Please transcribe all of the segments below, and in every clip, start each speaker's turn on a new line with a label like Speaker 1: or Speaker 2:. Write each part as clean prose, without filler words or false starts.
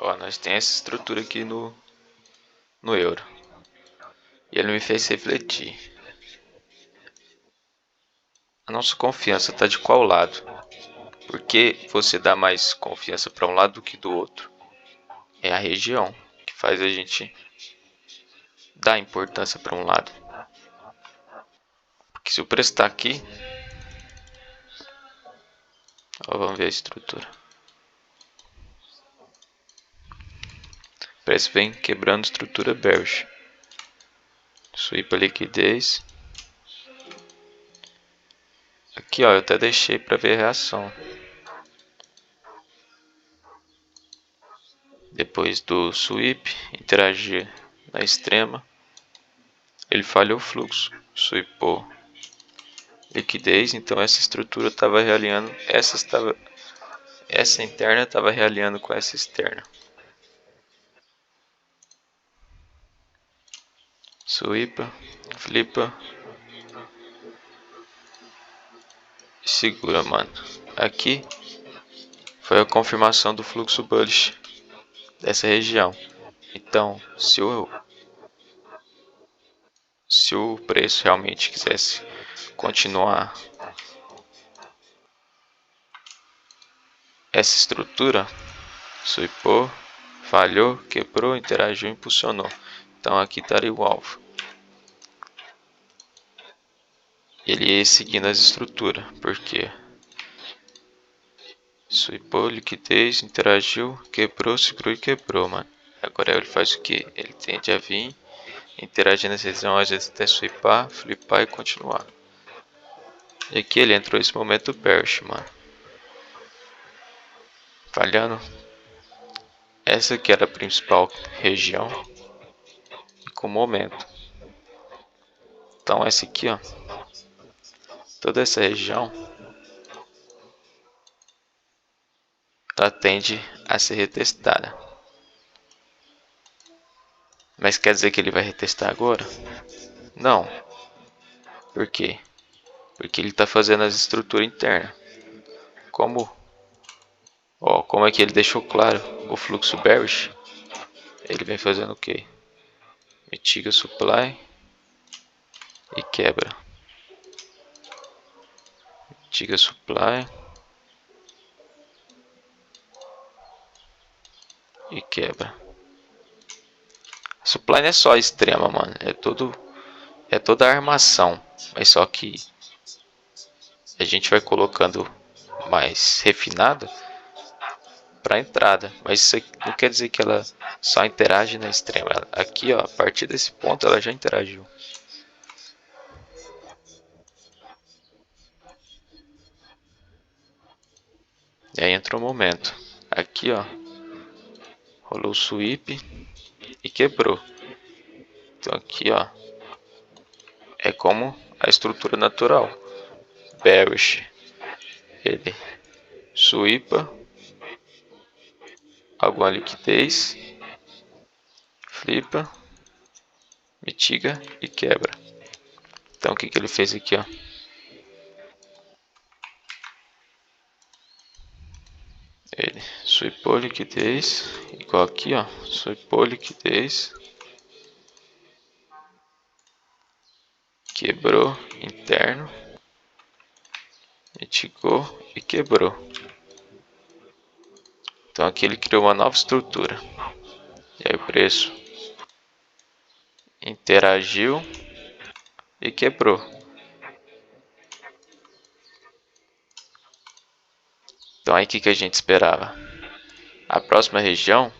Speaker 1: Ó, nós tem essa estrutura aqui no euro. E ele me fez refletir. A nossa confiança está de qual lado? Por que você dá mais confiança para um lado do que do outro? É a região que faz a gente dar importância para um lado. Porque se o preço está aqui, ó, vamos ver a estrutura. O preço vem quebrando estrutura bearish. Sweep a liquidez. Aqui, ó, eu até deixei para ver a reação. Depois do sweep, interagir na extrema, ele falhou o fluxo, sweepou liquidez, então essa estrutura estava realinhando, essa interna estava realinhando com essa externa. Sweepa, flipa, segura, mano. Aqui foi a confirmação do fluxo bullish dessa região. Então, se o preço realmente quisesse continuar essa estrutura, sweepou, falhou, quebrou, interagiu, impulsionou. Então aqui estaria o alvo. Ele ia seguindo as estruturas, porque sweepou, liquidez, interagiu, quebrou, segurou e quebrou, mano. Agora ele faz o que? Ele tende a vir, interagir nessa região, às vezes até sweepar, flipar e continuar. E aqui ele entrou nesse momento bearish, mano. Falhando. Essa que era a principal região com momento. Então essa aqui, ó, toda essa região, ela tende a ser retestada. Mas quer dizer que ele vai retestar agora? Não. Por quê? Porque ele está fazendo as estruturas internas. Como? Ó, como é que ele deixou claro o fluxo bearish? Ele vem fazendo o quê? Mitiga supply e quebra. Mitiga supply e quebra. Supply não é só extrema, mano. É toda a armação. Mas só que a gente vai colocando mais refinado para entrada. Mas isso não quer dizer que ela só interage na extrema. Aqui, ó, a partir desse ponto ela já interagiu. E aí entrou o momento. Aqui, ó, rolou o sweep e quebrou. Então aqui, ó, é como a estrutura natural. Bearish. Ele sweepa, alguma liquidez, flipa, mitiga e quebra. Então o que ele fez aqui, ó? Ele sweepou liquidez, igual aqui, ó, sweepou liquidez, quebrou interno, mitigou e quebrou. Então aqui ele criou uma nova estrutura. E aí o preço interagiu e quebrou. Então aí o que a gente esperava? A próxima região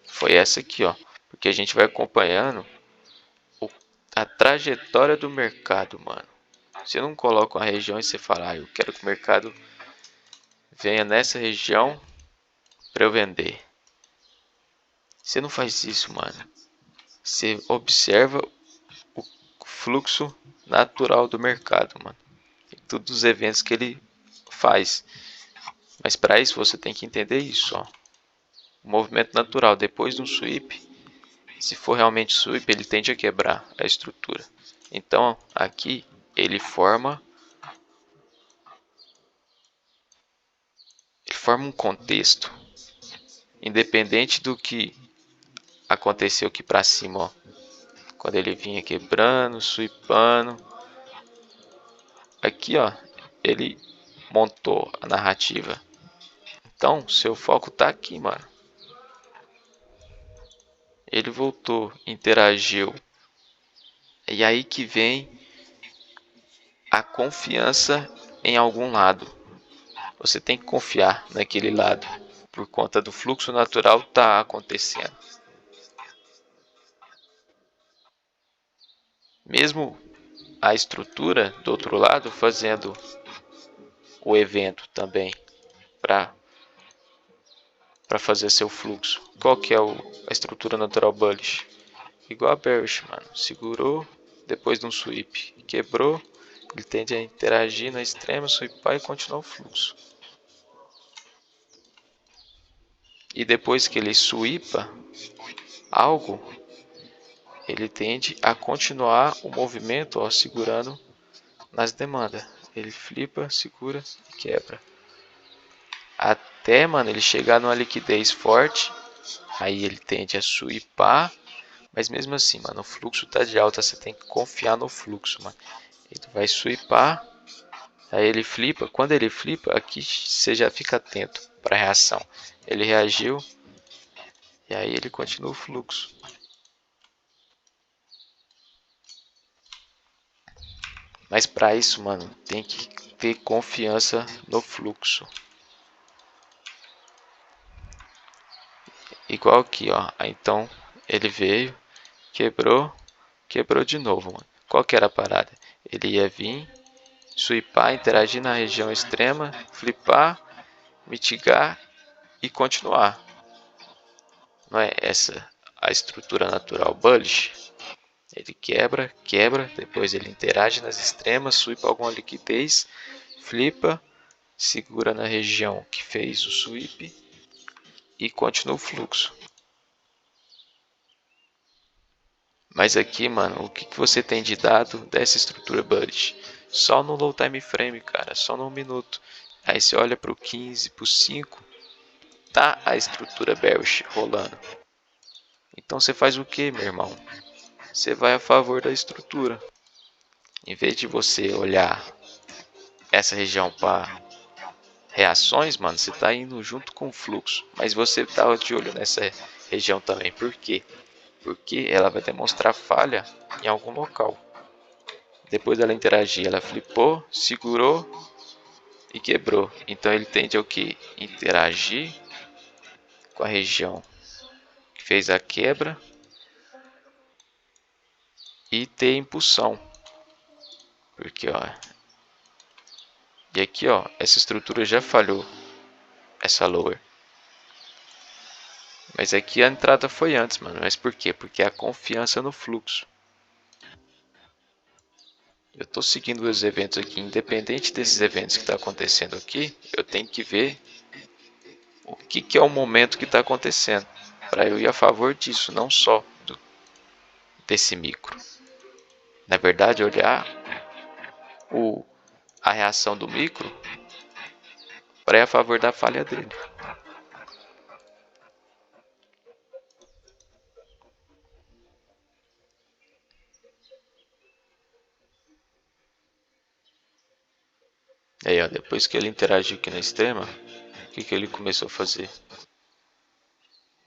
Speaker 1: foi essa aqui, ó, porque a gente vai acompanhando a trajetória do mercado, mano. Você não coloca uma região e você fala, eu quero que o mercado venha nessa região para eu vender. Você não faz isso, mano. Você observa o fluxo natural do mercado, mano. E todos os eventos que ele faz. Mas para isso você tem que entender isso, ó. O movimento natural depois de um sweep, se for realmente sweep, ele tende a quebrar a estrutura. Então aqui ele forma um contexto. independente do que aconteceu aqui para cima, ó. Quando ele vinha quebrando, sweepando, aqui, ó, ele montou a narrativa. Então, seu foco tá aqui, mano. Ele voltou, interagiu. E aí que vem a confiança em algum lado. Você tem que confiar naquele lado, por conta do fluxo natural tá acontecendo. Mesmo a estrutura do outro lado fazendo o evento também para fazer seu fluxo. Qual que é a estrutura natural bullish? Igual a bearish, mano. Segurou, depois de um sweep, quebrou, ele tende a interagir na extrema, sweepar e continuar o fluxo. E depois que ele sweepa algo, ele tende a continuar o movimento, ó, segurando nas demandas. Ele flipa, segura e quebra. Até, mano, ele chegar numa liquidez forte, aí ele tende a sweepar. Mas mesmo assim, mano, o fluxo tá de alta, você tem que confiar no fluxo, mano. Ele vai sweepar, aí ele flipa. Quando ele flipa, aqui você já fica atento para a reação. Ele reagiu, e aí ele continua o fluxo. Mas para isso, mano, tem que ter confiança no fluxo. Igual aqui, ó. Aí, então, ele veio, quebrou, quebrou de novo, mano. Qual que era a parada? Ele ia vir, sweepar, interagir na região extrema, flipar, mitigar e continuar. Não é essa a estrutura natural bullish? Ele quebra, quebra, depois ele interage nas extremas, sweepa alguma liquidez, flipa, segura na região que fez o sweep e continua o fluxo. Mas aqui, mano, o que você tem de dado dessa estrutura bullish? Só no low time frame, cara, só no minuto. Aí você olha para o 15, para o 5, tá a estrutura bearish rolando. Então você faz o que, meu irmão? Você vai a favor da estrutura. Em vez de você olhar essa região para reações, mano, você tá indo junto com o fluxo. Mas você tá de olho nessa região também. Por quê? Porque ela vai demonstrar falha em algum local. Depois dela interagir, ela flipou, segurou e quebrou. Então ele tende ao que? Interagir com a região que fez a quebra e ter impulsão. Porque, ó, e aqui, ó, essa estrutura já falhou, essa lower. Mas aqui a entrada foi antes, mano. Mas por quê? Porque a confiança no fluxo. Eu tô seguindo os eventos aqui, independente desses eventos que tá acontecendo aqui, eu tenho que ver o que é o momento que está acontecendo, para eu ir a favor disso, não só desse micro. Na verdade, olhar a reação do micro para ir a favor da falha dele. Aí, ó, depois que ele interagiu aqui na extrema, o que ele começou a fazer?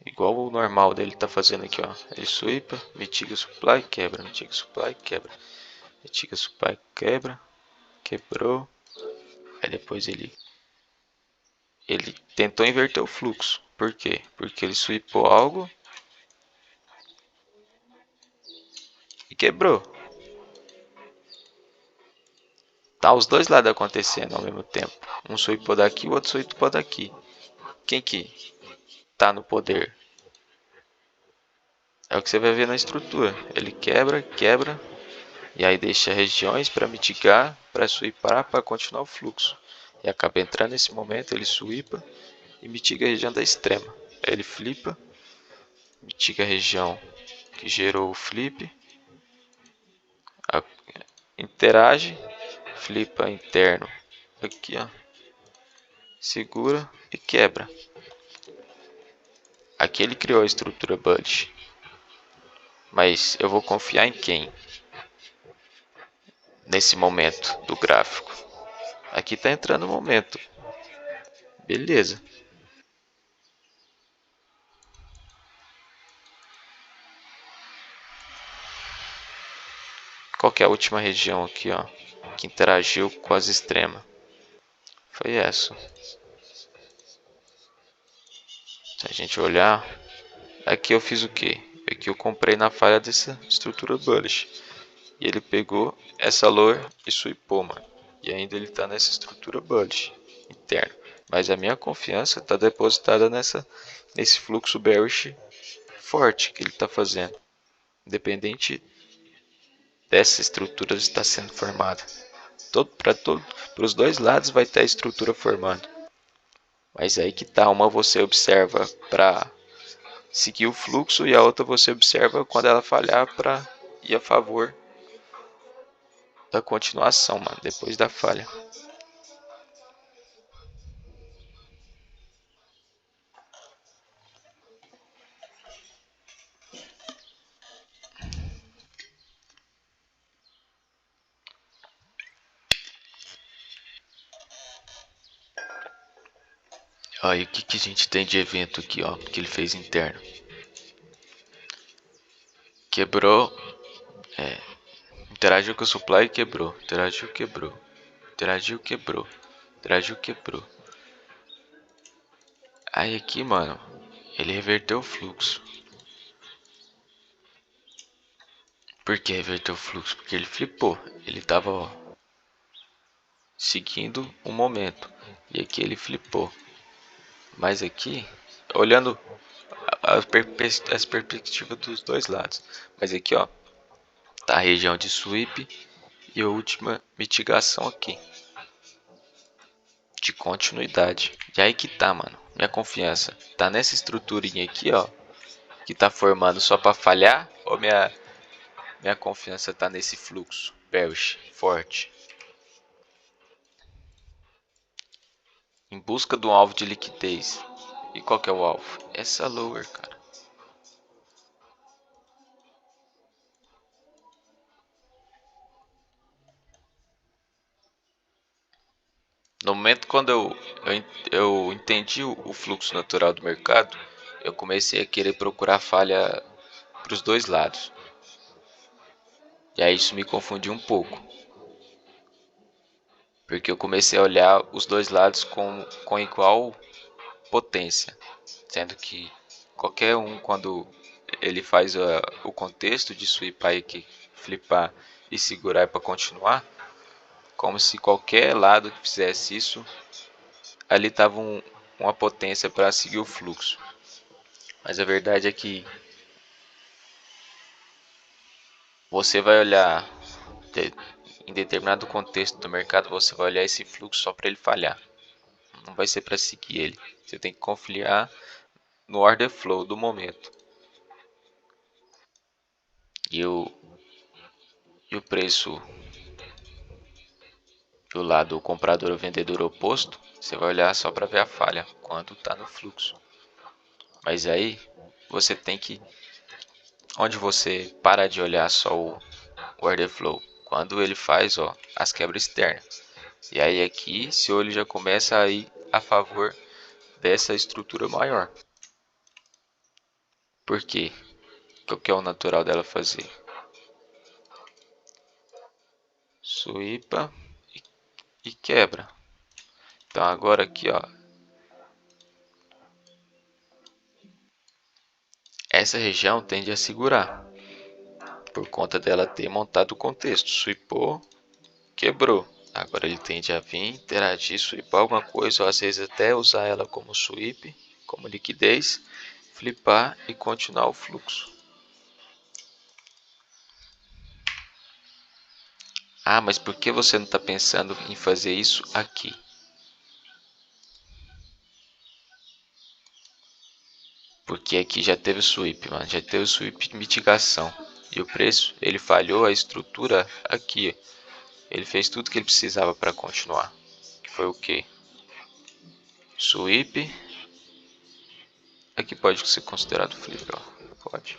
Speaker 1: Igual o normal dele tá fazendo aqui, ó. Ele sweepa, mitiga supply, quebra, mitiga supply, quebra, mitiga supply, quebra, quebrou. Aí depois ele tentou inverter o fluxo. Por quê? Porque ele sweepou algo e quebrou. Tá os dois lados acontecendo ao mesmo tempo. Um sweepou daqui, o outro sweepou daqui. Quem que tá no poder? É o que você vai ver na estrutura. Ele quebra, quebra, e aí deixa regiões para mitigar, para sweepar, para continuar o fluxo. E acaba entrando nesse momento, ele sweepa e mitiga a região da extrema. Aí ele flipa, mitiga a região que gerou o flip, interage, flipa interno aqui, ó, segura e quebra. Aqui ele criou a estrutura bullish. Mas eu vou confiar em quem? Nesse momento do gráfico. Aqui tá entrando o momento. Beleza. Qual que é a última região aqui, ó, que interagiu com as extremas? Foi essa. Se a gente olhar, aqui eu fiz o que? Aqui eu comprei na falha dessa estrutura bullish. E ele pegou essa lower e swipou, mano. E ainda ele tá nessa estrutura bullish interna. Mas a minha confiança está depositada nesse fluxo bearish forte que ele está fazendo. Independente dessa estrutura estar sendo formada. Para os dois lados vai ter a estrutura formando. Mas aí que tá, uma você observa para seguir o fluxo e a outra você observa quando ela falhar para ir a favor da continuação, mano, depois da falha. Aí o que a gente tem de evento aqui, ó, que ele fez interno. Quebrou, interagiu com o supply e quebrou, interagiu, quebrou, interagiu, quebrou, interagiu, quebrou. Aí aqui, mano, ele reverteu o fluxo. Por que reverteu o fluxo? Porque ele flipou, ele tava, ó, seguindo o momento. E aqui ele flipou. Mas aqui, olhando as perspectivas dos dois lados. Mas aqui, ó, tá a região de sweep e a última mitigação aqui. De continuidade. E aí que tá, mano. Minha confiança tá nessa estruturinha aqui, ó. Que tá formando só pra falhar? Ou minha confiança tá nesse fluxo bearish forte? Em busca de um alvo de liquidez. E qual que é o alvo? Essa lower, cara. No momento quando eu entendi o fluxo natural do mercado, eu comecei a querer procurar falha para os dois lados. E aí isso me confundiu um pouco. Porque eu comecei a olhar os dois lados com igual potência. Sendo que qualquer um, quando ele faz o contexto de swipar e flipar e segurar para continuar, como se qualquer lado que fizesse isso, ali estava uma potência para seguir o fluxo. Mas a verdade é que você vai olhar em determinado contexto do mercado, você vai olhar esse fluxo só para ele falhar. Não vai ser para seguir ele. Você tem que confiar no order flow do momento. E o preço do lado comprador ou vendedor oposto, você vai olhar só para ver a falha quando está no fluxo. Mas aí você tem que, onde você para de olhar só o order flow, quando ele faz, ó, as quebras externas. E aí aqui seu olho já começa a ir a favor dessa estrutura maior. Por quê? O que é o natural dela fazer? Swipa e quebra. Então agora aqui, ó, essa região tende a segurar por conta dela ter montado o contexto. Swipou, quebrou. Agora ele tende a vir, interagir, swipar alguma coisa, ou às vezes até usar ela como sweep, como liquidez, flipar e continuar o fluxo. Ah, mas por que você não está pensando em fazer isso aqui? Porque aqui já teve o sweep, mano, já teve o sweep de mitigação. E o preço, ele falhou a estrutura aqui. Ele fez tudo que ele precisava para continuar. Que foi o que? Sweep Aqui pode ser considerado flip, ó. Pode.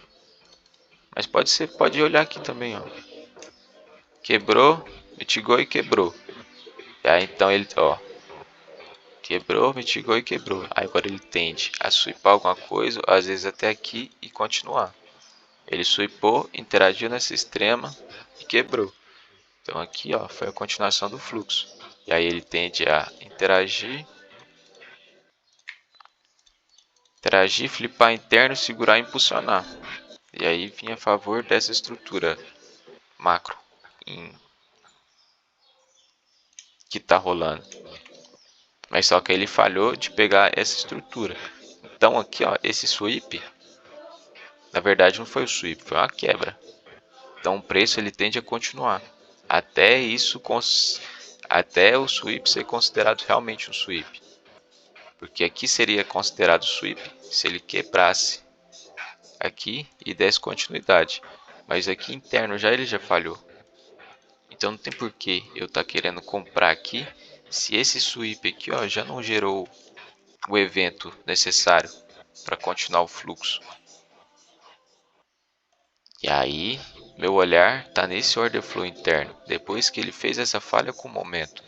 Speaker 1: Mas pode olhar aqui também, ó. Quebrou, mitigou e quebrou. Aí então ele, ó. Quebrou, mitigou e quebrou. Aí agora ele tende a sweepar alguma coisa, às vezes até aqui e continuar. Ele sweepou, interagiu nessa extrema e quebrou. Então aqui, ó, foi a continuação do fluxo. E aí ele tende a interagir, flipar interno, segurar e impulsionar. E aí vinha a favor dessa estrutura macro que está rolando. Mas só que ele falhou de pegar essa estrutura. Então aqui, ó, esse sweep, na verdade não foi o sweep, foi uma quebra. Então o preço ele tende a continuar até até o sweep ser considerado realmente um sweep. Porque aqui seria considerado sweep se ele quebrasse aqui e desse continuidade. Mas aqui interno ele já falhou. Então não tem porquê eu estar querendo comprar aqui se esse sweep aqui, ó, já não gerou o evento necessário para continuar o fluxo. E aí, meu olhar está nesse order flow interno. Depois que ele fez essa falha com o momento.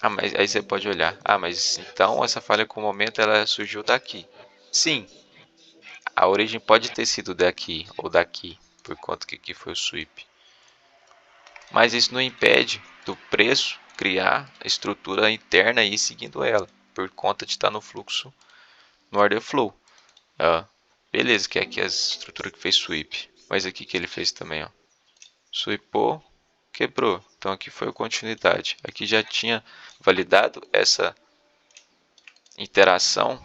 Speaker 1: Mas aí você pode olhar. Mas então essa falha com o momento ela surgiu daqui. Sim, a origem pode ter sido daqui ou daqui, por conta que aqui foi o sweep. Mas isso não impede do preço criar a estrutura interna e ir seguindo ela, por conta de estar no fluxo, no order flow. Beleza, que é aqui a estrutura que fez sweep. Mas aqui que ele fez também, ó. Sweepou, quebrou. Então aqui foi a continuidade. Aqui já tinha validado essa interação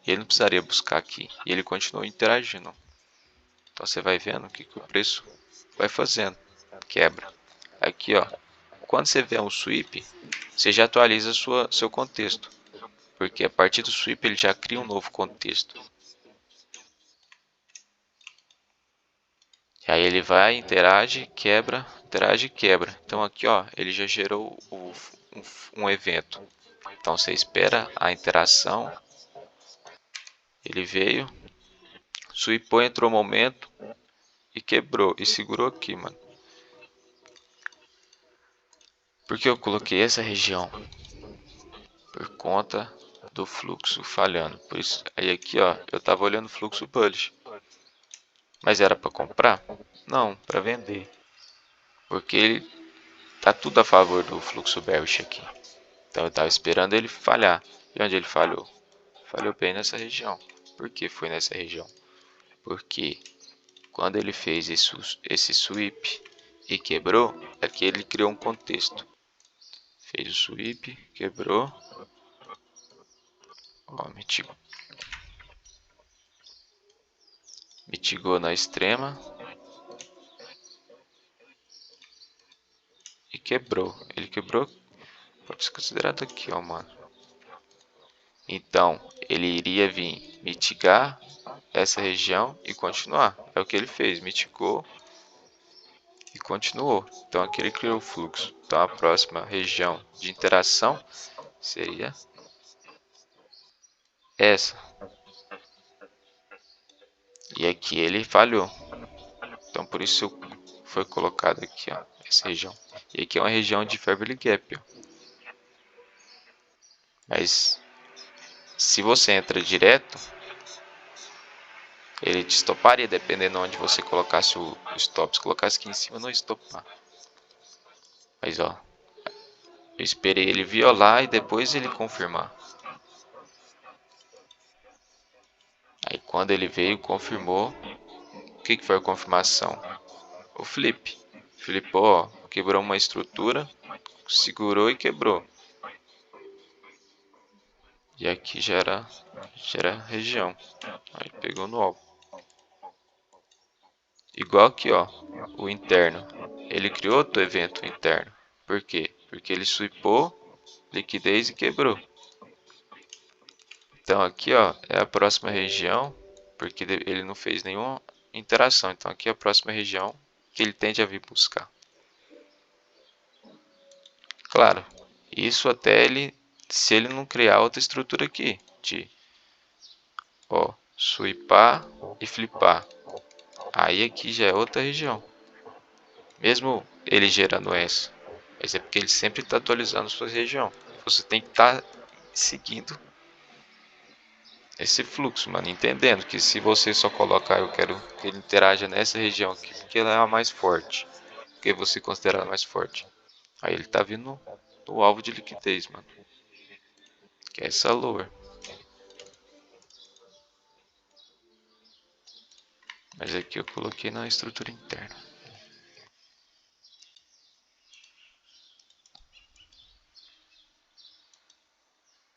Speaker 1: e ele não precisaria buscar aqui. E ele continuou interagindo. Então você vai vendo o que o preço vai fazendo. Quebra. Aqui, ó. Quando você vê um sweep, você já atualiza seu contexto. Porque a partir do sweep ele já cria um novo contexto. E aí ele vai, interage, quebra, interage e quebra. Então aqui, ó, ele já gerou um evento. Então você espera a interação. Ele veio, sweepou, entrou o momento e quebrou. E segurou aqui, mano. Por que eu coloquei essa região? Por conta do fluxo falhando. Por isso, aí aqui, ó, eu tava olhando o fluxo bullish. Mas era para comprar? Não, para vender. Porque ele tá tudo a favor do fluxo bearish aqui. Então eu estava esperando ele falhar. E onde ele falhou? Falhou bem nessa região. Por que foi nessa região? Porque quando ele fez esse sweep e quebrou, aqui ele criou um contexto. Fez o sweep, quebrou. Ó, mitigou na extrema. E quebrou. Ele quebrou. Pode ser considerado aqui, ó, mano. Então, ele iria vir mitigar essa região e continuar. É o que ele fez. Mitigou e continuou. Então aqui ele criou o fluxo. Então a próxima região de interação seria essa. E aqui ele falhou. Então por isso foi colocado aqui, ó, essa região. E aqui é uma região de Fairview Gap. Ó. Mas se você entra direto, ele te estoparia, dependendo de onde você colocasse o stop. Se colocasse aqui em cima, não ia estopar. Mas ó, eu esperei ele violar e depois ele confirmar. Aí quando ele veio, confirmou. O que foi a confirmação? O flip. Flipou, ó, quebrou uma estrutura, segurou e quebrou. E aqui já era região. Aí pegou no alvo. Igual aqui, ó, o interno. Ele criou outro evento interno. Por quê? Porque ele sweepou, liquidez e quebrou. Então aqui, ó, é a próxima região, porque ele não fez nenhuma interação. Então aqui é a próxima região que ele tende a vir buscar. Claro, isso até se ele não criar outra estrutura aqui, Ó, sweepar e flipar. Aí aqui já é outra região. Mesmo ele gerando essa. Mas é porque ele sempre está atualizando sua região. Você tem que estar seguindo esse fluxo, mano. Entendendo que se você só colocar, eu quero que ele interaja nessa região aqui, porque ela é a mais forte. Porque você considera ela mais forte. Aí ele tá vindo no alvo de liquidez, mano. Que é essa lower. Mas aqui eu coloquei na estrutura interna.